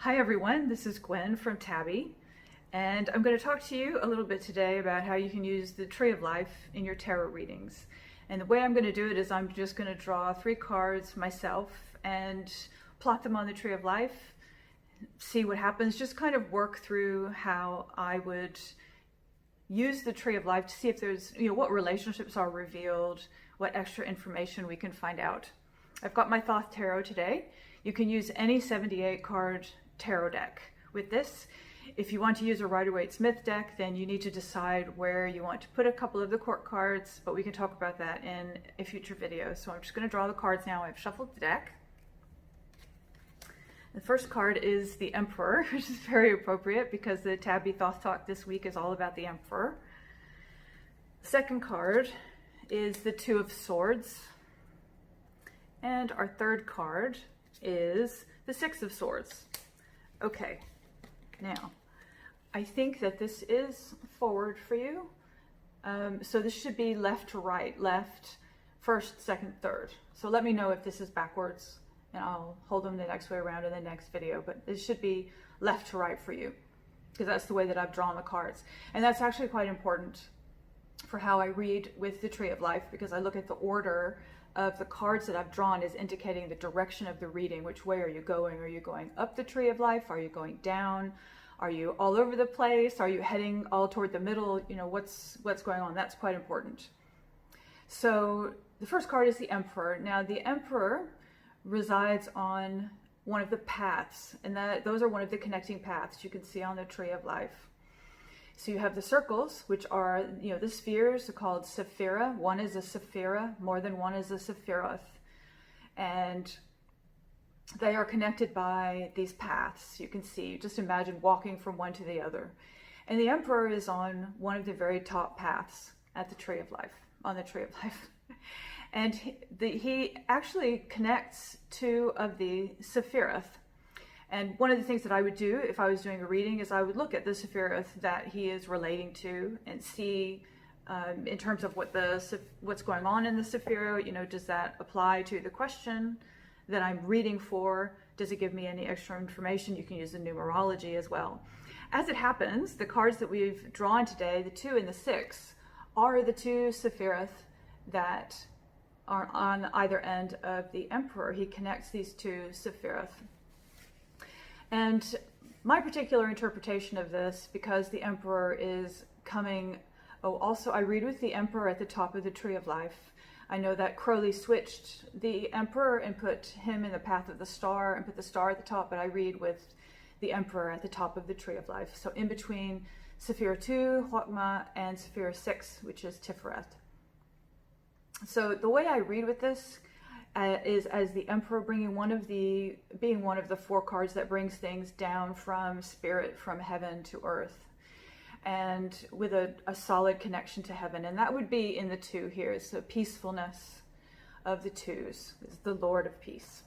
Hi everyone, this is Gwen from Tabby, and I'm going to talk to you a little bit today about how you can use the Tree of Life in your tarot readings. And the way I'm going to do it is I'm just going to draw 3 cards myself and plot them on the Tree of Life, see what happens, just kind of work through how I would use the Tree of Life to see if there's, what relationships are revealed, what extra information we can find out. I've got my Thoth Tarot today. You can use any 78 card tarot deck with this. If you want to use a Rider-Waite-Smith deck, then you need to decide where you want to put a couple of the court cards, but we can talk about that in a future video. So I'm just going to draw the cards now. I've shuffled the deck. The first card is the Emperor, which is very appropriate because the Tabby Thoth Talk this week is all about the Emperor. The second card is the Two of Swords. And our third card is the Six of Swords. Okay, now, I think that this is forward for you. So this should be left to right, left, first, second, third. So let me know if this is backwards, and I'll hold them the next way around in the next video, but this should be left to right for you, because that's the way that I've drawn the cards. And that's actually quite important for how I read with the Tree of Life, because I look at the order of the cards that I've drawn is indicating the direction of the reading. Which way are you going? Are you going up the Tree of Life? Are you going down? Are you all over the place? Are you heading all toward the middle? What's going on? That's quite important. So the first card is the Emperor. Now the Emperor resides on one of the paths, and those are one of the connecting paths you can see on the Tree of Life. So you have the circles, which are, the spheres are called Sephira. One is a Sephira, more than one is a Sephiroth. And they are connected by these paths. You can see, just imagine walking from one to the other. And the Emperor is on one of the very top paths at the Tree of Life, on the Tree of Life. And he actually connects 2 of the Sephiroth. And one of the things that I would do if I was doing a reading is I would look at the Sephiroth that he is relating to and see in terms of what's going on in the Sephiroth, does that apply to the question that I'm reading for? Does it give me any extra information? You can use the numerology as well. As it happens, the cards that we've drawn today, the 2 and the 6, are the 2 Sephiroth that are on either end of the Emperor. He connects these 2 Sephiroth. And my particular interpretation of this, because the Emperor is coming, also I read with the Emperor at the top of the Tree of Life. I know that Crowley switched the Emperor and put him in the path of the star and put the star at the top, but I read with the Emperor at the top of the Tree of Life. So in between Sephira 2, Chokmah, and Sephira 6, which is Tiferet. So the way I read with this is as the Emperor being one of the 4 cards that brings things down from spirit, from heaven to earth, and with a solid connection to heaven. And that would be in the 2 here. So peacefulness of the 2s is the Lord of Peace.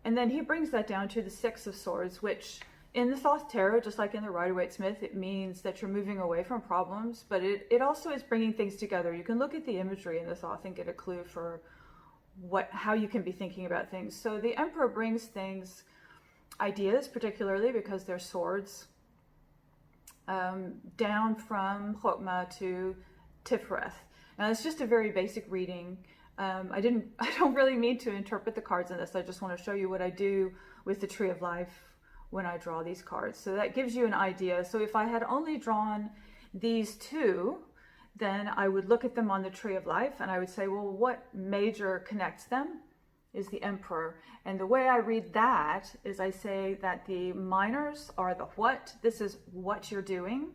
And then he brings that down to the 6 of Swords, which in the Thoth Tarot, just like in the Rider-Waite-Smith, it means that you're moving away from problems, but it also is bringing things together. You can look at the imagery in the Thoth and get a clue for how you can be thinking about things. So the Emperor brings things, ideas, particularly because they're swords, down from Chokmah to Tiferet. Now it's just a very basic reading. I don't really mean to interpret the cards in this. I just want to show you what I do with the Tree of Life when I draw these cards. So that gives you an idea. So if I had only drawn these 2, then I would look at them on the Tree of Life and I would say, well, what major connects them is the Emperor. And the way I read that is I say that the minors are the what. This is what you're doing,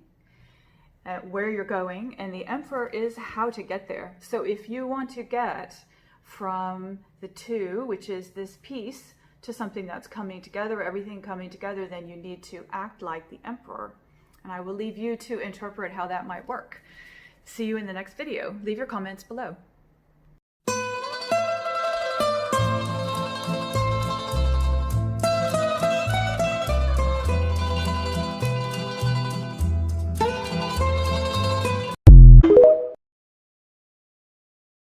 where you're going, and the Emperor is how to get there. So if you want to get from the 2, which is this peace, to something that's coming together, everything coming together, then you need to act like the Emperor. And I will leave you to interpret how that might work. See you in the next video. Leave your comments below.